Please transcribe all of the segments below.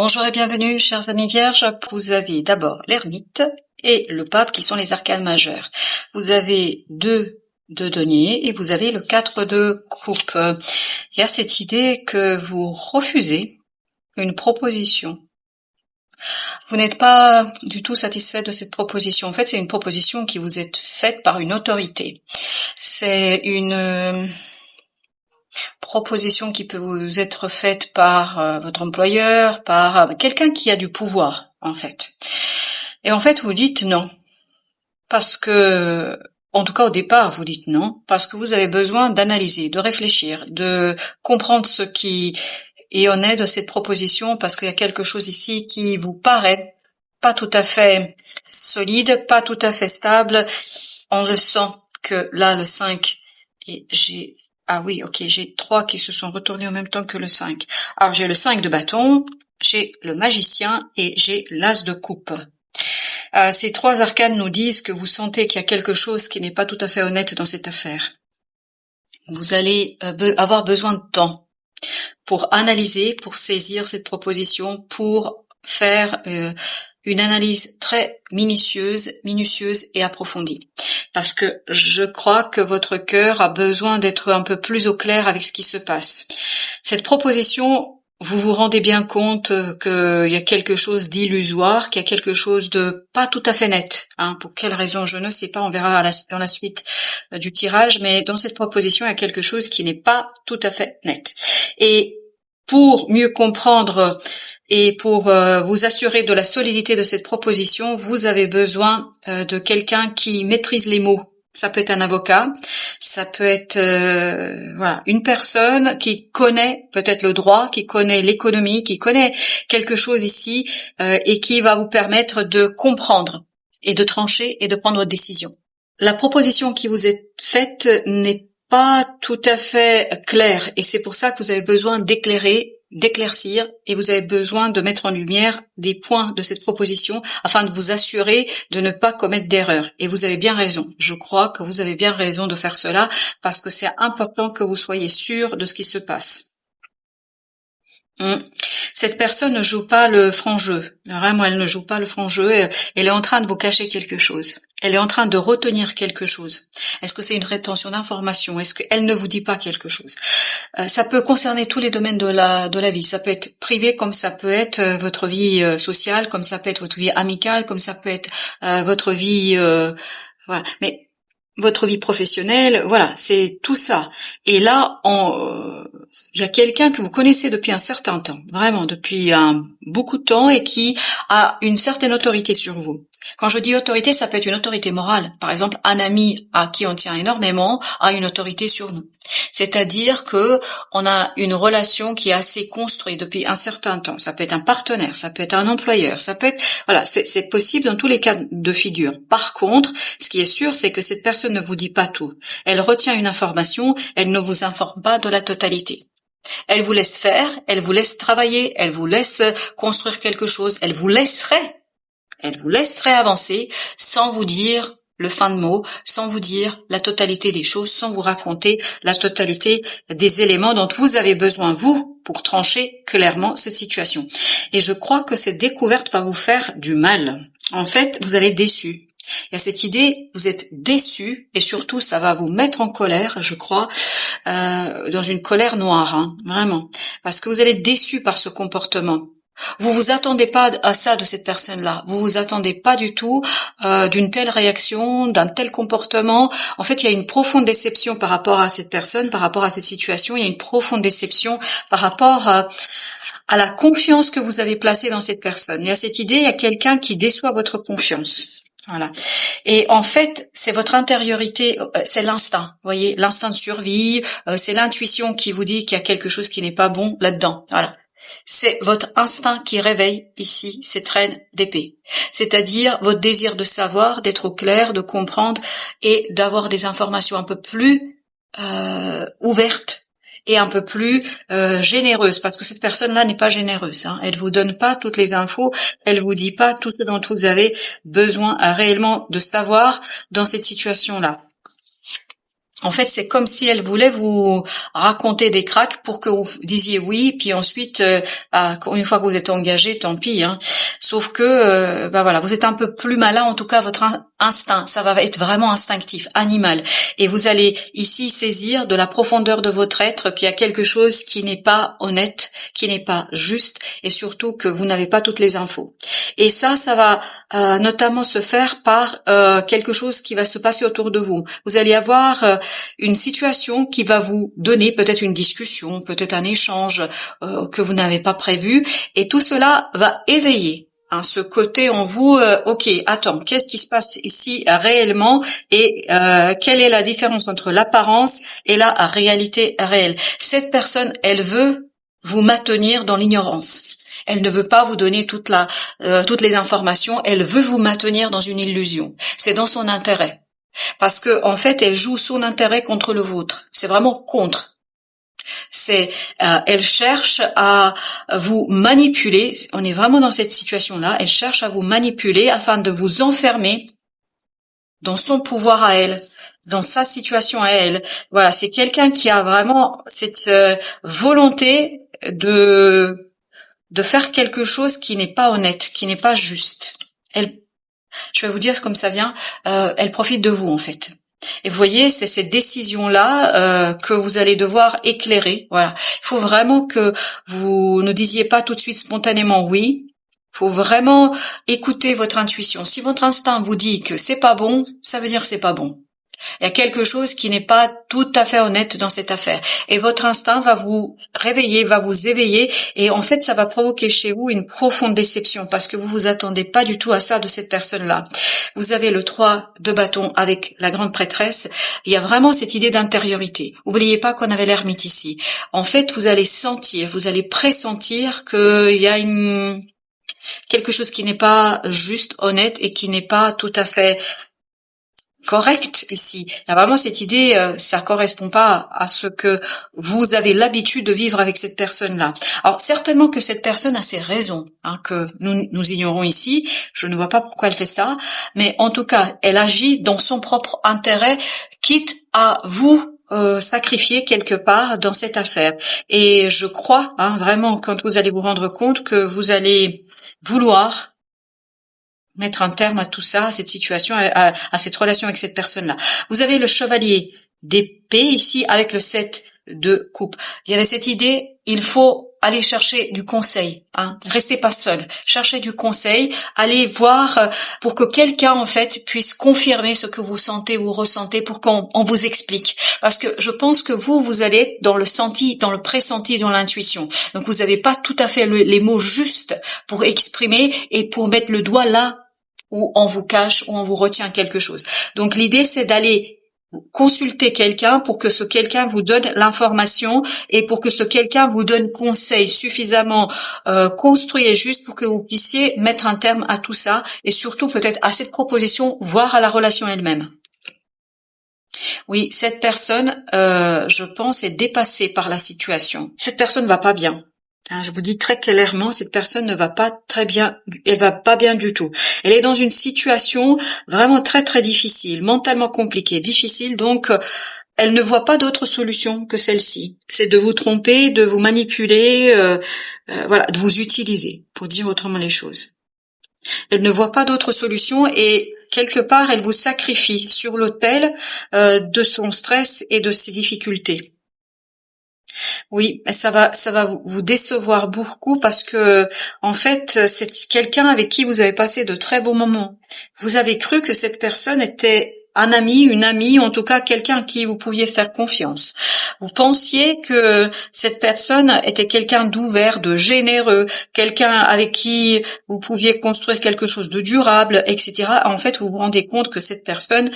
Bonjour et bienvenue, chers amis vierges. Vous avez d'abord l'ermite et le pape qui sont les arcanes majeurs. Vous avez deux de denier et vous avez le 4 de coupe. Il y a cette idée que vous refusez une proposition. Vous n'êtes pas du tout satisfait de cette proposition. En fait, c'est une proposition qui vous est faite par une autorité. C'est une proposition qui peut vous être faite par votre employeur, par quelqu'un qui a du pouvoir, en fait. Et en fait, vous dites non. Parce que, en tout cas au départ, vous dites non, parce que vous avez besoin d'analyser, de réfléchir, de comprendre ce qui est honnête de cette proposition, parce qu'il y a quelque chose ici qui vous paraît pas tout à fait solide, pas tout à fait stable. On le sent que là, le 5, et j'ai 3 qui se sont retournés en même temps que le 5. Alors, j'ai le 5 de bâton, j'ai le magicien et j'ai l'as de coupe. Ces trois arcanes nous disent que vous sentez qu'il y a quelque chose qui n'est pas tout à fait honnête dans cette affaire. Vous allez avoir besoin de temps pour analyser, pour saisir cette proposition, pour faire une analyse très minutieuse et approfondie. Parce que je crois que votre cœur a besoin d'être un peu plus au clair avec ce qui se passe. Cette proposition, vous vous rendez bien compte qu'il y a quelque chose d'illusoire, qu'il y a quelque chose de pas tout à fait net. Pour quelle raison, je ne sais pas, on verra dans la suite du tirage, mais dans cette proposition, il y a quelque chose qui n'est pas tout à fait net. Et pour mieux comprendre et pour vous assurer de la solidité de cette proposition, vous avez besoin de quelqu'un qui maîtrise les mots. Ça peut être un avocat, ça peut être une personne qui connaît peut-être le droit, qui connaît l'économie, qui connaît quelque chose ici et qui va vous permettre de comprendre et de trancher et de prendre votre décision. La proposition qui vous est faite n'est pas tout à fait claire et c'est pour ça que vous avez besoin d'éclaircir et vous avez besoin de mettre en lumière des points de cette proposition afin de vous assurer de ne pas commettre d'erreur. Et vous avez bien raison. Je crois que vous avez bien raison de faire cela parce que c'est important que vous soyez sûr de ce qui se passe. Cette personne ne joue pas le franc jeu. Vraiment, elle ne joue pas le franc jeu. Elle est en train de vous cacher quelque chose. Elle est en train de retenir quelque chose. Est-ce que c'est une rétention d'information? Est-ce qu'elle ne vous dit pas quelque chose? Ça peut concerner tous les domaines de la vie. Ça peut être privé, comme ça peut être votre vie sociale, comme ça peut être votre vie amicale, comme ça peut être votre vie, Mais votre vie professionnelle, c'est tout ça. Et là, il y a quelqu'un que vous connaissez depuis un certain temps, vraiment depuis beaucoup de temps et qui a une certaine autorité sur vous. Quand je dis autorité, ça peut être une autorité morale. Par exemple, un ami à qui on tient énormément a une autorité sur nous. C'est-à-dire que on a une relation qui est assez construite depuis un certain temps. Ça peut être un partenaire, ça peut être un employeur, ça peut être, c'est possible dans tous les cas de figure. Par contre, ce qui est sûr, c'est que cette personne ne vous dit pas tout. Elle retient une information, elle ne vous informe pas de la totalité. Elle vous laisse faire, elle vous laisse travailler, elle vous laisse construire quelque chose, elle vous laisserait avancer sans vous dire le fin de mot, sans vous dire la totalité des choses, sans vous raconter la totalité des éléments dont vous avez besoin, vous, pour trancher clairement cette situation. Et je crois que cette découverte va vous faire du mal. En fait, vous allez être déçu. Il y a cette idée, vous êtes déçu et surtout ça va vous mettre en colère, je crois, dans une colère noire, vraiment, parce que vous allez être déçu par ce comportement. Vous vous attendez pas à ça de cette personne-là. Vous vous attendez pas du tout d'une telle réaction, d'un tel comportement. En fait, il y a une profonde déception par rapport à cette personne, par rapport à cette situation. Il y a une profonde déception par rapport à la confiance que vous avez placée dans cette personne. Il y a cette idée, il y a quelqu'un qui déçoit votre confiance. Voilà. Et en fait, c'est votre intériorité, c'est l'instinct. Vous voyez, l'instinct de survie, c'est l'intuition qui vous dit qu'il y a quelque chose qui n'est pas bon là-dedans. Voilà. C'est votre instinct qui réveille ici cette reine d'épée. C'est-à-dire votre désir de savoir, d'être au clair, de comprendre et d'avoir des informations un peu plus ouvertes et un peu plus généreuses. Parce que cette personne-là n'est pas généreuse. Elle vous donne pas toutes les infos, elle vous dit pas tout ce dont vous avez besoin réellement de savoir dans cette situation-là. En fait, c'est comme si elle voulait vous raconter des cracks pour que vous disiez oui, puis ensuite, une fois que vous êtes engagé, tant pis. Hein. Sauf que, voilà, vous êtes un peu plus malin, en tout cas, votre instinct, ça va être vraiment instinctif, animal. Et vous allez ici saisir de la profondeur de votre être qu'il y a quelque chose qui n'est pas honnête, qui n'est pas juste, et surtout que vous n'avez pas toutes les infos. Et ça va notamment se faire par quelque chose qui va se passer autour de vous. Vous allez avoir une situation qui va vous donner peut-être une discussion, peut-être un échange que vous n'avez pas prévu, et tout cela va éveiller ce côté en vous, ok, attends, qu'est-ce qui se passe ici réellement et quelle est la différence entre l'apparence et la réalité réelle. Cette personne, elle veut vous maintenir dans l'ignorance. Elle ne veut pas vous donner toutes les informations, elle veut vous maintenir dans une illusion. C'est dans son intérêt. Parce que en fait, elle joue son intérêt contre le vôtre. C'est vraiment contre. Elle cherche à vous manipuler. On est vraiment dans cette situation-là. Elle cherche à vous manipuler afin de vous enfermer dans son pouvoir à elle, dans sa situation à elle. Voilà, c'est quelqu'un qui a vraiment cette volonté de faire quelque chose qui n'est pas honnête, qui n'est pas juste. Je vais vous dire comme ça vient, elle profite de vous en fait. Et vous voyez, c'est cette décision-là que vous allez devoir éclairer. Voilà, il faut vraiment que vous ne disiez pas tout de suite spontanément oui. Il faut vraiment écouter votre intuition. Si votre instinct vous dit que c'est pas bon, ça veut dire que c'est pas bon. Il y a quelque chose qui n'est pas tout à fait honnête dans cette affaire. Et votre instinct va vous réveiller, va vous éveiller. Et en fait, ça va provoquer chez vous une profonde déception parce que vous vous attendez pas du tout à ça de cette personne-là. Vous avez le 3 de bâton avec la grande prêtresse. Il y a vraiment cette idée d'intériorité. N'oubliez pas qu'on avait l'ermite ici. En fait, vous allez sentir, vous allez pressentir qu'il y a quelque chose qui n'est pas juste, honnête et qui n'est pas tout à fait correct ici. Il y a vraiment cette idée, ça correspond pas à ce que vous avez l'habitude de vivre avec cette personne-là. Alors certainement que cette personne a ses raisons, que nous ignorons ici. Je ne vois pas pourquoi elle fait ça, mais en tout cas, elle agit dans son propre intérêt, quitte à vous sacrifier quelque part dans cette affaire. Et je crois vraiment, quand vous allez vous rendre compte que vous allez vouloir mettre un terme à tout ça, à cette situation, à cette relation avec cette personne-là. Vous avez le chevalier d'épée ici avec le 7 de coupe. Il y avait cette idée, il faut aller chercher du conseil. Restez pas seul. Cherchez du conseil. Allez voir pour que quelqu'un en fait puisse confirmer ce que vous sentez ou ressentez pour qu'on vous explique. Parce que je pense que vous allez être dans le senti, dans le pressenti, dans l'intuition. Donc vous n'avez pas tout à fait les mots justes pour exprimer et pour mettre le doigt là où on vous cache, où on vous retient quelque chose. Donc l'idée c'est d'aller consulter quelqu'un pour que ce quelqu'un vous donne l'information et pour que ce quelqu'un vous donne conseil suffisamment construit et juste pour que vous puissiez mettre un terme à tout ça et surtout peut-être à cette proposition, voire à la relation elle-même. Oui, cette personne, je pense, est dépassée par la situation. Cette personne va pas bien. Je vous dis très clairement, cette personne ne va pas très bien, elle va pas bien du tout. Elle est dans une situation vraiment très très difficile, mentalement compliquée, difficile, donc elle ne voit pas d'autre solution que celle-ci. C'est de vous tromper, de vous manipuler, de vous utiliser, pour dire autrement les choses. Elle ne voit pas d'autre solution et quelque part, elle vous sacrifie sur l'autel de son stress et de ses difficultés. Oui, ça va vous décevoir beaucoup parce que, en fait, c'est quelqu'un avec qui vous avez passé de très bons moments. Vous avez cru que cette personne était un ami, une amie, en tout cas quelqu'un à qui vous pouviez faire confiance. Vous pensiez que cette personne était quelqu'un d'ouvert, de généreux, quelqu'un avec qui vous pouviez construire quelque chose de durable, etc. En fait, vous vous rendez compte que cette personne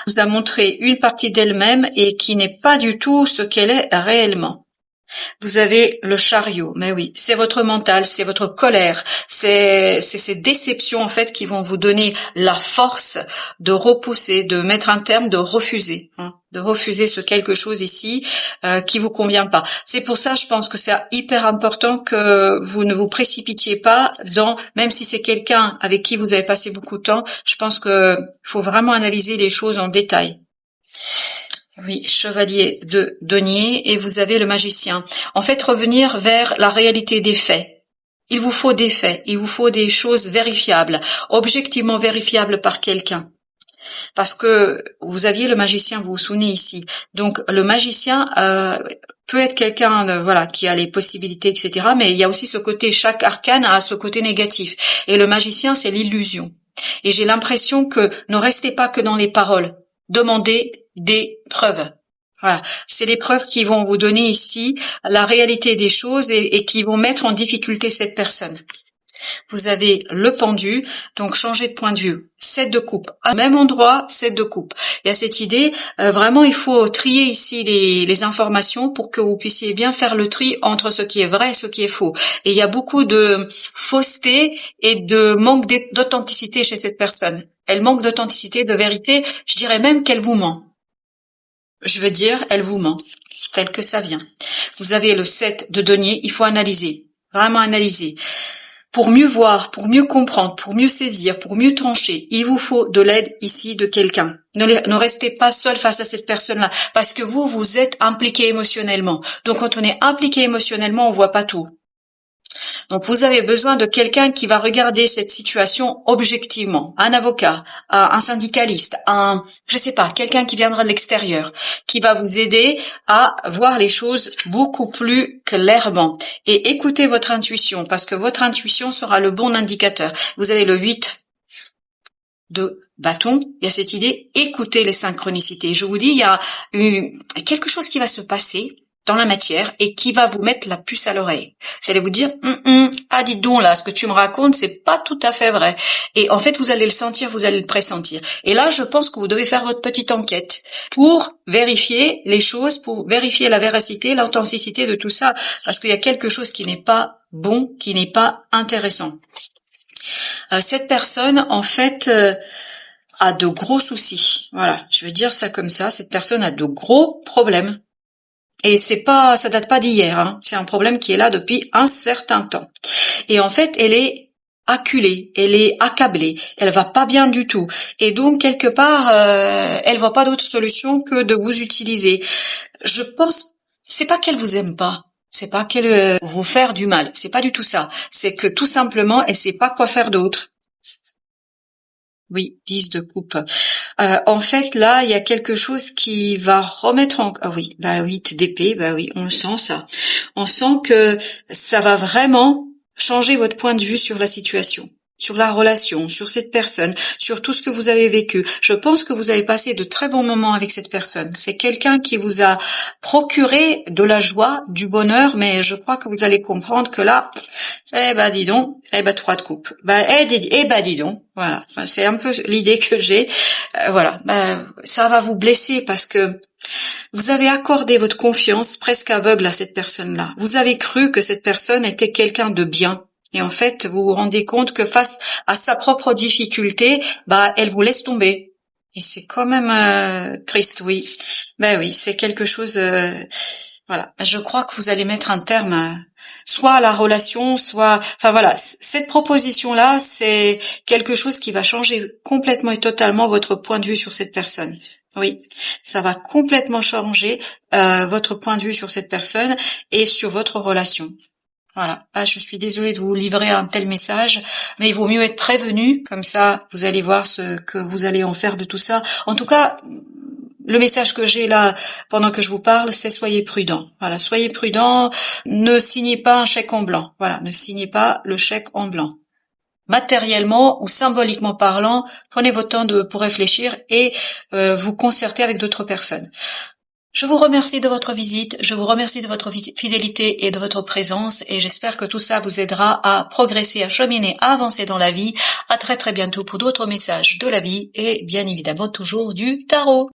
vous a montré une partie d'elle-même et qui n'est pas du tout ce qu'elle est réellement. Vous avez le chariot, mais oui, c'est votre mental, c'est votre colère, c'est ces déceptions en fait qui vont vous donner la force de repousser, de mettre un terme, de refuser ce quelque chose ici qui vous convient pas. C'est pour ça, je pense que c'est hyper important que vous ne vous précipitiez pas même si c'est quelqu'un avec qui vous avez passé beaucoup de temps, je pense que faut vraiment analyser les choses en détail. Oui, chevalier de denier et vous avez le magicien. En fait, revenir vers la réalité des faits. Il vous faut des faits, il vous faut des choses vérifiables, objectivement vérifiables par quelqu'un. Parce que vous aviez le magicien, vous vous souvenez ici. Donc le magicien peut être quelqu'un voilà qui a les possibilités, etc. Mais il y a aussi ce côté, chaque arcane a ce côté négatif. Et le magicien, c'est l'illusion. Et j'ai l'impression que ne restez pas que dans les paroles. Demandez des preuves. Voilà, c'est les preuves qui vont vous donner ici la réalité des choses et qui vont mettre en difficulté cette personne. Vous avez le pendu, donc changer de point de vue. 7 de coupe, à même endroit, 7 de coupe. Il y a cette idée, vraiment il faut trier ici les informations pour que vous puissiez bien faire le tri entre ce qui est vrai et ce qui est faux. Et il y a beaucoup de fausseté et de manque d'authenticité chez cette personne. Elle manque d'authenticité, de vérité, je dirais même qu'elle vous ment. Je veux dire, elle vous ment, tel que ça vient. Vous avez le 7 de denier, il faut analyser, vraiment analyser. Pour mieux voir, pour mieux comprendre, pour mieux saisir, pour mieux trancher, il vous faut de l'aide ici de quelqu'un. Ne restez pas seul face à cette personne-là, parce que vous êtes impliqué émotionnellement. Donc quand on est impliqué émotionnellement, on voit pas tout. Donc vous avez besoin de quelqu'un qui va regarder cette situation objectivement, un avocat, un syndicaliste, je sais pas, quelqu'un qui viendra de l'extérieur, qui va vous aider à voir les choses beaucoup plus clairement et écoutez votre intuition parce que votre intuition sera le bon indicateur. Vous avez le 8 de bâton, il y a cette idée, écoutez les synchronicités. Je vous dis, il y a quelque chose qui va se passer dans la matière et qui va vous mettre la puce à l'oreille. Vous allez vous dire, ah dis donc là, ce que tu me racontes, c'est pas tout à fait vrai. Et en fait, vous allez le sentir, vous allez le pressentir. Et là, je pense que vous devez faire votre petite enquête pour vérifier les choses, pour vérifier la véracité, l'authenticité de tout ça, parce qu'il y a quelque chose qui n'est pas bon, qui n'est pas intéressant. Cette personne, en fait, a de gros soucis. Voilà, je veux dire ça comme ça. Cette personne a de gros problèmes. Et ça date pas d'hier, hein. C'est un problème qui est là depuis un certain temps. Et en fait, elle est acculée, elle est accablée, elle va pas bien du tout. Et donc, quelque part, elle voit pas d'autre solution que de vous utiliser. Je pense, c'est pas qu'elle vous aime pas. C'est pas qu'elle vous faire du mal. C'est pas du tout ça. C'est que tout simplement, elle sait pas quoi faire d'autre. Oui, 10 de coupe. En fait, là, il y a quelque chose qui va remettre en... Ah oui, 8 d'épée, oui, on le sent ça. On sent que ça va vraiment changer votre point de vue sur la situation, sur la relation, sur cette personne, sur tout ce que vous avez vécu. Je pense que vous avez passé de très bons moments avec cette personne. C'est quelqu'un qui vous a procuré de la joie, du bonheur, mais je crois que vous allez comprendre que là, dis donc, 3 de coupe. Dis donc, voilà. Enfin, c'est un peu l'idée que j'ai. Voilà, ça va vous blesser parce que vous avez accordé votre confiance presque aveugle à cette personne-là. Vous avez cru que cette personne était quelqu'un de bien. Et en fait, vous vous rendez compte que face à sa propre difficulté, elle vous laisse tomber. Et c'est quand même triste, oui. Oui, c'est quelque chose... voilà, je crois que vous allez mettre un terme soit à la relation, soit... Enfin voilà, cette proposition-là, c'est quelque chose qui va changer complètement et totalement votre point de vue sur cette personne. Oui, ça va complètement changer votre point de vue sur cette personne et sur votre relation. Voilà. Je suis désolée de vous livrer un tel message, mais il vaut mieux être prévenu, comme ça vous allez voir ce que vous allez en faire de tout ça. En tout cas, le message que j'ai là pendant que je vous parle, c'est soyez prudents. Voilà, soyez prudents, ne signez pas un chèque en blanc. Voilà, ne signez pas le chèque en blanc. Matériellement ou symboliquement parlant, prenez votre temps pour réfléchir et vous concerter avec d'autres personnes. Je vous remercie de votre visite, je vous remercie de votre fidélité et de votre présence et j'espère que tout ça vous aidera à progresser, à cheminer, à avancer dans la vie. À très très bientôt pour d'autres messages de la vie et bien évidemment toujours du tarot.